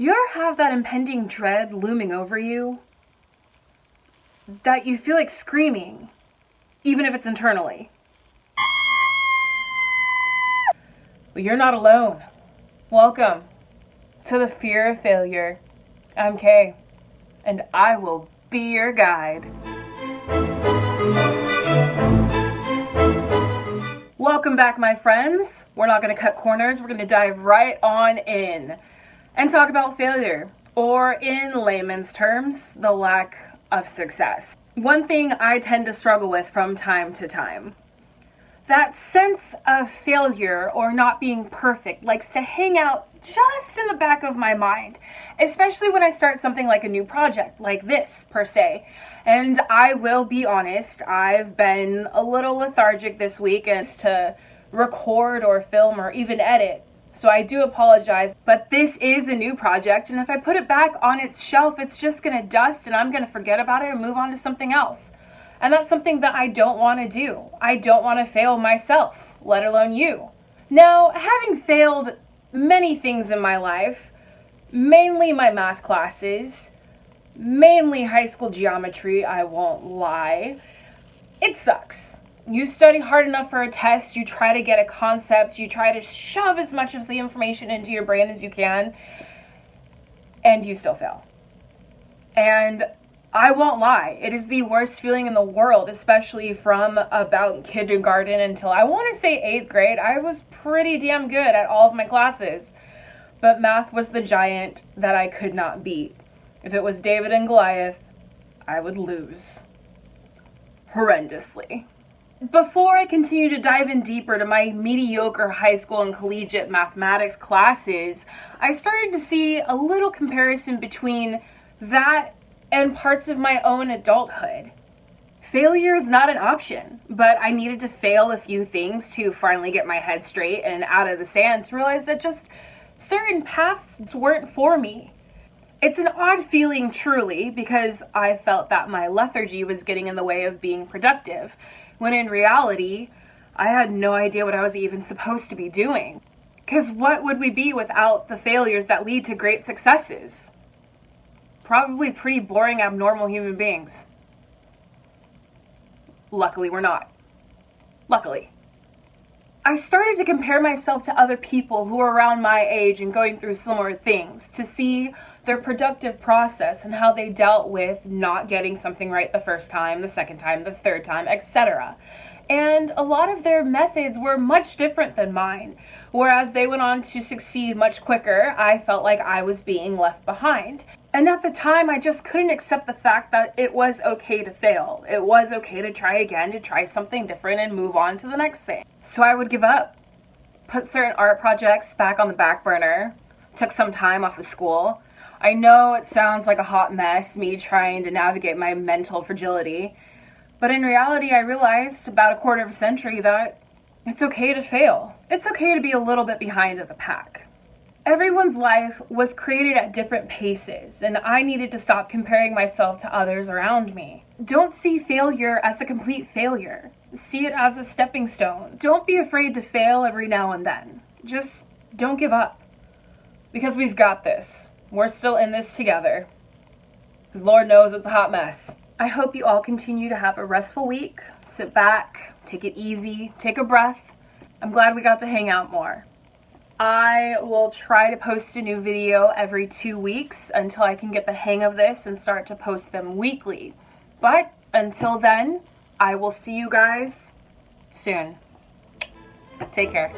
You ever have that impending dread looming over you? That you feel like screaming, even if it's internally? Well, you're not alone. Welcome to the fear of failure. I'm Kay, and I will be your guide. Welcome back, my friends. We're not going to cut corners. We're going to dive right on in and talk about failure, or in layman's terms, the lack of success. One thing I tend to struggle with from time to time. That sense of failure or not being perfect likes to hang out just in the back of my mind, especially when I start something like a new project, like this per se. And I will be honest, I've been a little lethargic this week as to record or film or even edit. So I do apologize, but this is a new project, and if I put it back on its shelf, it's just gonna dust and I'm gonna forget about it and move on to something else. And that's something that I don't want to do. I don't want to fail myself, let alone you. Now, having failed many things in my life, mainly my math classes, mainly high school geometry, I won't lie, it sucks. You study hard enough for a test, you try to get a concept, you try to shove as much of the information into your brain as you can, and you still fail. And I won't lie, it is the worst feeling in the world, especially from about kindergarten until I want to say 8th grade. I was pretty damn good at all of my classes, but math was the giant that I could not beat. If it was David and Goliath, I would lose horrendously. Before I continue to dive in deeper to my mediocre high school and collegiate mathematics classes, I started to see a little comparison between that and parts of my own adulthood. Failure is not an option, but I needed to fail a few things to finally get my head straight and out of the sand to realize that just certain paths weren't for me. It's an odd feeling, truly, because I felt that my lethargy was getting in the way of being productive, when in reality, I had no idea what I was even supposed to be doing. Because what would we be without the failures that lead to great successes? Probably pretty boring, abnormal human beings. Luckily, we're not. Luckily. I started to compare myself to other people who are around my age and going through similar things to see their productive process and how they dealt with not getting something right the first time, the second time, the third time, etc. And a lot of their methods were much different than mine. Whereas they went on to succeed much quicker, I felt like I was being left behind. And at the time, I just couldn't accept the fact that it was okay to fail. It was okay to try again, to try something different and move on to the next thing. So I would give up, put certain art projects back on the back burner, took some time off of school. I know it sounds like a hot mess, me trying to navigate my mental fragility, but in reality, I realized about a quarter of a century that it's okay to fail. It's okay to be a little bit behind the pack. Everyone's life was created at different paces, and I needed to stop comparing myself to others around me. Don't see failure as a complete failure. See it as a stepping stone. Don't be afraid to fail every now and then. Just don't give up. Because we've got this. We're still in this together. Because Lord knows it's a hot mess. I hope you all continue to have a restful week. Sit back, take it easy, take a breath. I'm glad we got to hang out more. I will try to post a new video every 2 weeks until I can get the hang of this and start to post them weekly. But until then, I will see you guys soon. Take care.